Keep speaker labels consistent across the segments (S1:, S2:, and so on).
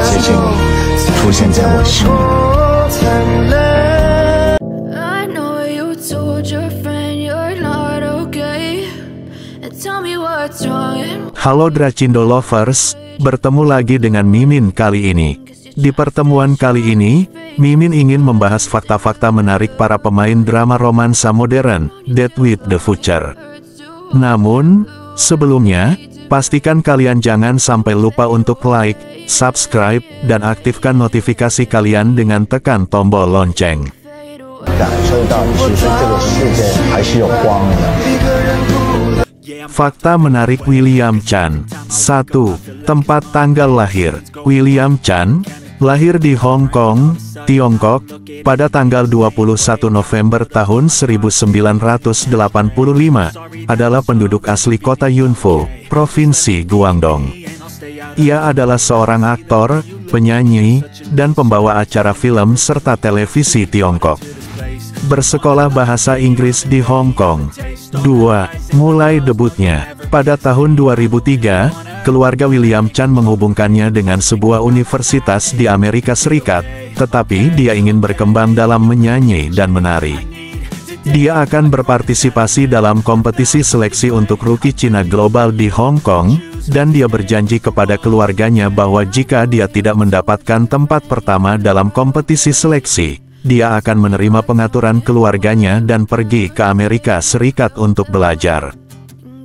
S1: 谢谢你出现在我生命里。
S2: I know you told your friend you're not okay. And tell me what's wrong.
S3: Halo Dracindo Lovers, bertemu lagi dengan Mimin kali ini. Di pertemuan kali ini, Mimin ingin membahas fakta-fakta menarik para pemain drama romansa modern, Dead with the Future. Namun, sebelumnya, pastikan kalian jangan sampai lupa untuk like, subscribe, dan aktifkan notifikasi kalian dengan tekan tombol lonceng.
S1: 感受到其实这个世界还是有光的。
S3: Fakta menarik William Chan. 1. Tempat tanggal lahir. William Chan lahir di Hong Kong, Tiongkok, pada tanggal 21 November tahun 1985, adalah penduduk asli kota Yunfu, Provinsi Guangdong. Ia adalah seorang aktor, penyanyi, dan pembawa acara film serta televisi Tiongkok. Bersekolah bahasa Inggris di Hong Kong. 2. Mulai debutnya. Pada tahun 2003, keluarga William Chan menghubungkannya dengan sebuah universitas di Amerika Serikat, tetapi dia ingin berkembang dalam menyanyi dan menari. Dia akan berpartisipasi dalam kompetisi seleksi untuk Rookie Cina Global di Hong Kong, dan dia berjanji kepada keluarganya bahwa jika dia tidak mendapatkan tempat pertama dalam kompetisi seleksi, dia akan menerima pengaturan keluarganya dan pergi ke Amerika Serikat untuk belajar.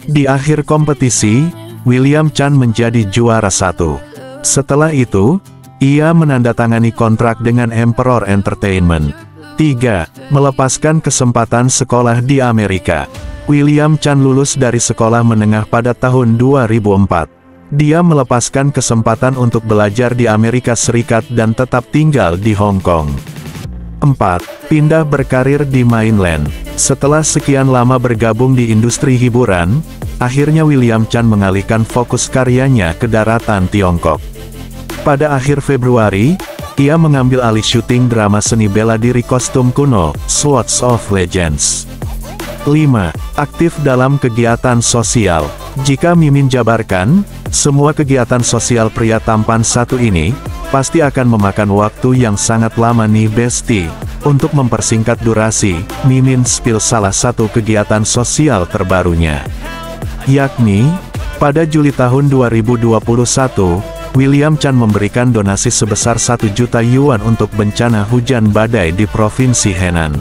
S3: Di akhir kompetisi, William Chan menjadi juara 1. Setelah itu, ia menandatangani kontrak dengan Emperor Entertainment. 3. Melepaskan kesempatan sekolah di Amerika. William Chan lulus dari sekolah menengah pada tahun 2004. Dia melepaskan kesempatan untuk belajar di Amerika Serikat dan tetap tinggal di Hong Kong. 4. Pindah berkarir di mainland. Setelah sekian lama bergabung di industri hiburan, akhirnya William Chan mengalihkan fokus karyanya ke daratan Tiongkok. Pada akhir Februari, ia mengambil alih syuting drama seni bela diri kostum kuno, Swords of Legends. 5. Aktif dalam kegiatan sosial. Jika Mimin jabarkan, semua kegiatan sosial pria tampan satu ini, pasti akan memakan waktu yang sangat lama nih Besti. Untuk mempersingkat durasi, Mimin spill salah satu kegiatan sosial terbarunya. Yakni, pada Juli tahun 2021, William Chan memberikan donasi sebesar 1 juta yuan untuk bencana hujan badai di Provinsi Henan.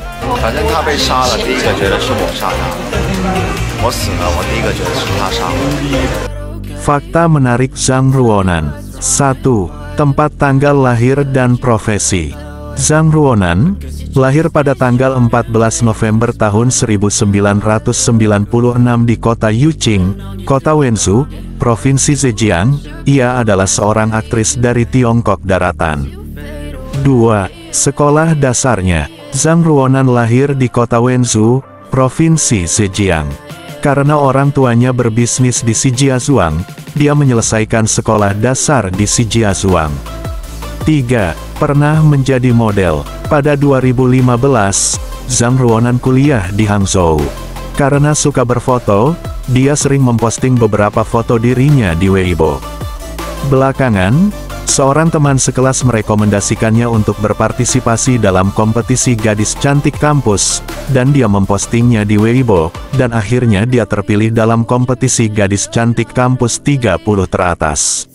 S3: Fakta menarik Zhang Ruonan. 1. Tempat tanggal lahir dan profesi. Zhang Ruonan lahir pada tanggal 14 November tahun 1996 di kota Yuqing, kota Wenzhou, Provinsi Zhejiang. Ia adalah seorang aktris dari Tiongkok Daratan. 2. Sekolah dasarnya. Zhang Ruonan lahir di kota Wenzhou, Provinsi Zhejiang. Karena orang tuanya berbisnis di Shijiazhuang, dia menyelesaikan sekolah dasar di Shijiazhuang. 3. Pernah menjadi model. Pada 2015, Zhang Ruonan kuliah di Hangzhou. Karena suka berfoto, dia sering memposting beberapa foto dirinya di Weibo. Belakangan, seorang teman sekelas merekomendasikannya untuk berpartisipasi dalam kompetisi gadis cantik kampus, dan dia mempostingnya di Weibo, dan akhirnya dia terpilih dalam kompetisi gadis cantik kampus 30 teratas.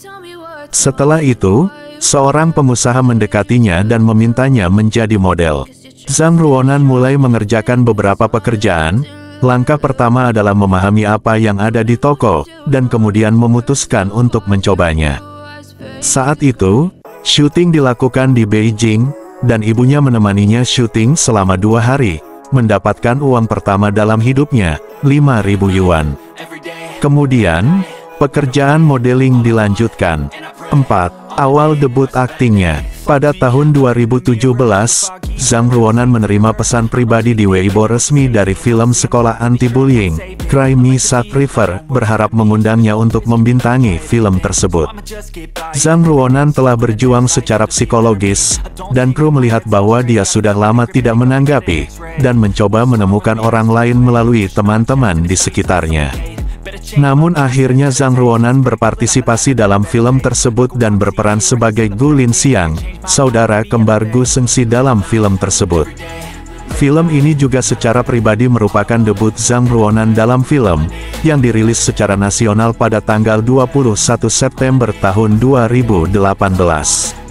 S3: Setelah itu, seorang pengusaha mendekatinya dan memintanya menjadi model. Zhang Ruonan mulai mengerjakan beberapa pekerjaan. Langkah pertama adalah memahami apa yang ada di toko, dan kemudian memutuskan untuk mencobanya. Saat itu, syuting dilakukan di Beijing, dan ibunya menemaninya syuting selama 2 hari, mendapatkan uang pertama dalam hidupnya, 5.000 yuan. Kemudian, pekerjaan modeling dilanjutkan. 4. Awal debut aktingnya. Pada tahun 2017, Zhang Ruonan menerima pesan pribadi di Weibo resmi dari film sekolah anti-bullying, Cry Me Sad River, berharap mengundangnya untuk membintangi film tersebut. Zhang Ruonan telah berjuang secara psikologis, dan kru melihat bahwa dia sudah lama tidak menanggapi, dan mencoba menemukan orang lain melalui teman-teman di sekitarnya. Namun akhirnya Zhang Ruonan berpartisipasi dalam film tersebut dan berperan sebagai Gu Linxiang, saudara kembar Gu Shengxi dalam film tersebut. Film ini juga secara pribadi merupakan debut Zhang Ruonan dalam film, yang dirilis secara nasional pada tanggal 21 September tahun 2018.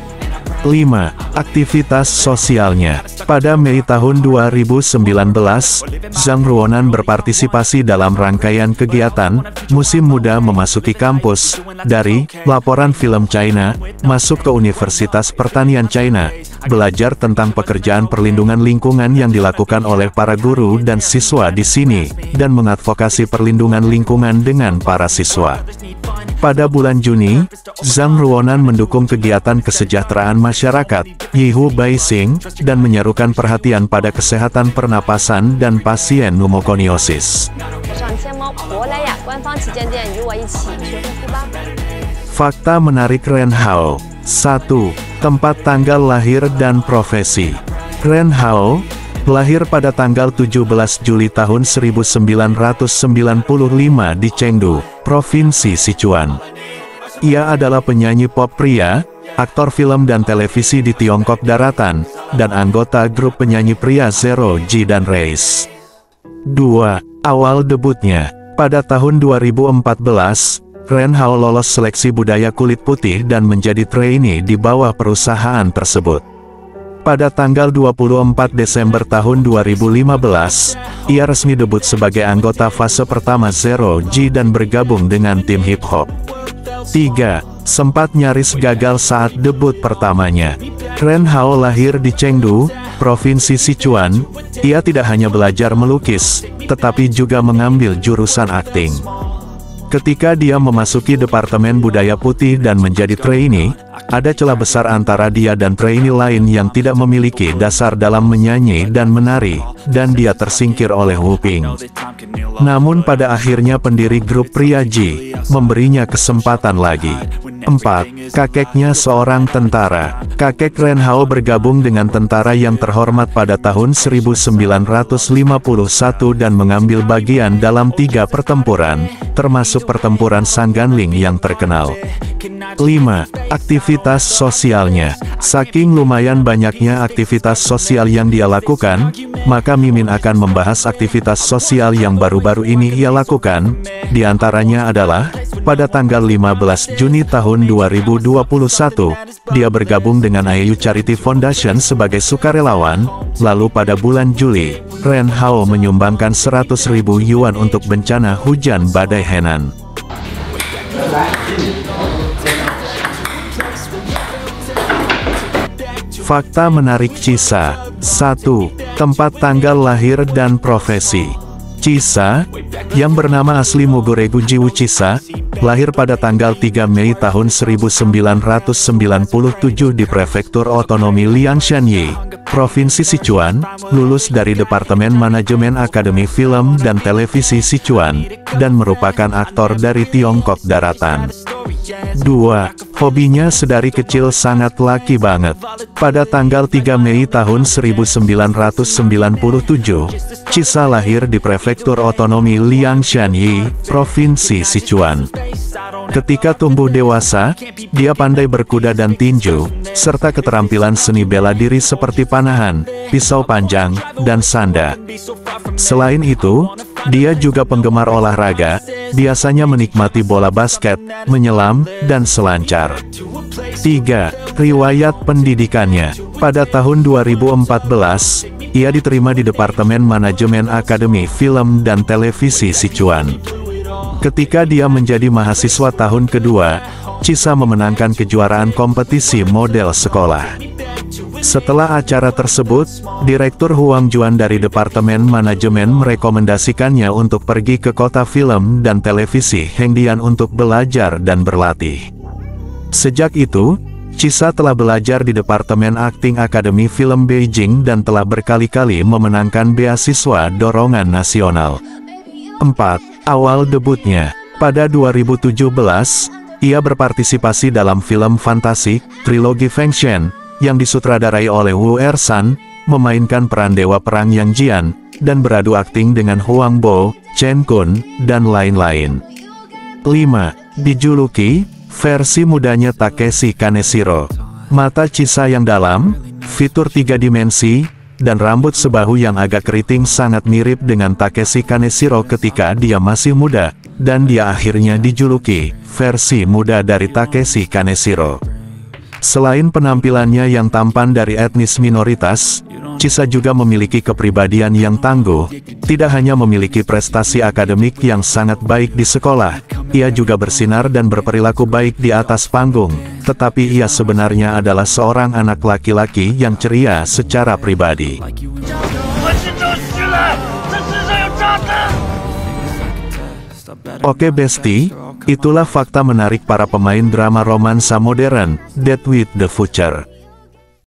S3: 5. Aktivitas sosialnya. Pada Mei tahun 2019, Zhang Ruonan berpartisipasi dalam rangkaian kegiatan Musim Muda Memasuki Kampus dari Laporan Film China, masuk ke Universitas Pertanian China, belajar tentang pekerjaan perlindungan lingkungan yang dilakukan oleh para guru dan siswa di sini, dan mengadvokasi perlindungan lingkungan dengan para siswa. Pada bulan Juni, Zhang Ruonan mendukung kegiatan kesejahteraan masyarakat, Yihu Baixing, dan menyerukan perhatian pada kesehatan pernapasan dan pasien pneumokoniosis. Fakta menarik Ren Hao. 1. Tempat tanggal lahir dan profesi. Ren Hao lahir pada tanggal 17 Juli tahun 1995 di Chengdu, Provinsi Sichuan. Ia adalah penyanyi pop pria, aktor film dan televisi di Tiongkok Daratan, dan anggota grup penyanyi pria Zero G dan Race. 2. Awal debutnya. Pada tahun 2014, Ren Hao lolos seleksi budaya kulit putih dan menjadi trainee di bawah perusahaan tersebut. Pada tanggal 24 Desember tahun 2015, ia resmi debut sebagai anggota fase pertama Zero G dan bergabung dengan tim hip-hop. 3. Sempat nyaris gagal saat debut pertamanya. Ren Hao lahir di Chengdu, Provinsi Sichuan. Ia tidak hanya belajar melukis, tetapi juga mengambil jurusan akting. Ketika dia memasuki Departemen Budaya Putih dan menjadi trainee, ada celah besar antara dia dan trainee lain yang tidak memiliki dasar dalam menyanyi dan menari, dan dia tersingkir oleh Wu Ping. Namun pada akhirnya pendiri grup pria G memberinya kesempatan lagi. 4. Kakeknya seorang tentara. Kakek Ren Hao bergabung dengan tentara yang terhormat pada tahun 1951 dan mengambil bagian dalam 3 pertempuran, termasuk pertempuran Sangganling yang terkenal. 5. Aktivitas sosialnya. Saking lumayan banyaknya aktivitas sosial yang dia lakukan, maka Mimin akan membahas aktivitas sosial yang baru-baru ini ia lakukan. Di antaranya adalah, pada tanggal 15 Juni tahun 2021, dia bergabung dengan Ayu Charity Foundation sebagai sukarelawan. Lalu pada bulan Juli, Ren Hao menyumbangkan 100.000 yuan untuk bencana hujan badai Henan. Fakta menarik Cisa. 1. Tempat tanggal lahir dan profesi. Cisa, yang bernama asli Mugoregu Jiwu Cisa, lahir pada tanggal 3 Mei tahun 1997 di Prefektur Otonomi Liangshanyi, Provinsi Sichuan, lulus dari Departemen Manajemen Akademi Film dan Televisi Sichuan, dan merupakan aktor dari Tiongkok Daratan. 2. Hobinya sedari kecil sangat laki banget. Pada tanggal 3 Mei tahun 1997, Cisa lahir di Prefektur Otonomi Liangshanyi, Provinsi Sichuan. Ketika tumbuh dewasa, dia pandai berkuda dan tinju, serta keterampilan seni bela diri seperti panahan, pisau panjang, dan sanda. Selain itu, dia juga penggemar olahraga, biasanya menikmati bola basket, menyelam, dan selancar. 3. Riwayat pendidikannya. Pada tahun 2014, ia diterima di Departemen Manajemen Akademi Film dan Televisi Sichuan. Ketika dia menjadi mahasiswa tahun kedua, Cisa memenangkan kejuaraan kompetisi model sekolah. Setelah acara tersebut, Direktur Huang Juan dari Departemen Manajemen merekomendasikannya untuk pergi ke kota film dan televisi Hengdian untuk belajar dan berlatih. Sejak itu, Cisa telah belajar di Departemen Akting Akademi Film Beijing dan telah berkali-kali memenangkan beasiswa dorongan nasional. 4. Awal debutnya. Pada 2017, ia berpartisipasi dalam film fantasi, Trilogi Fengshen, yang disutradarai oleh Wu Ersan, memainkan peran dewa perang Yang Jian, dan beradu akting dengan Huang Bo, Chen Kun, dan lain-lain. 5. Dijuluki versi mudanya Takeshi Kaneshiro. Mata Chisa yang dalam, fitur 3 dimensi, dan rambut sebahu yang agak keriting sangat mirip dengan Takeshi Kaneshiro ketika dia masih muda, dan dia akhirnya dijuluki versi muda dari Takeshi Kaneshiro. Selain penampilannya yang tampan dari etnis minoritas, Chisa juga memiliki kepribadian yang tangguh. Tidak hanya memiliki prestasi akademik yang sangat baik di sekolah, ia juga bersinar dan berperilaku baik di atas panggung, tetapi ia sebenarnya adalah seorang anak laki-laki yang ceria secara pribadi. Oke Besti, itulah fakta menarik para pemain drama romansa modern, Dead with the Future.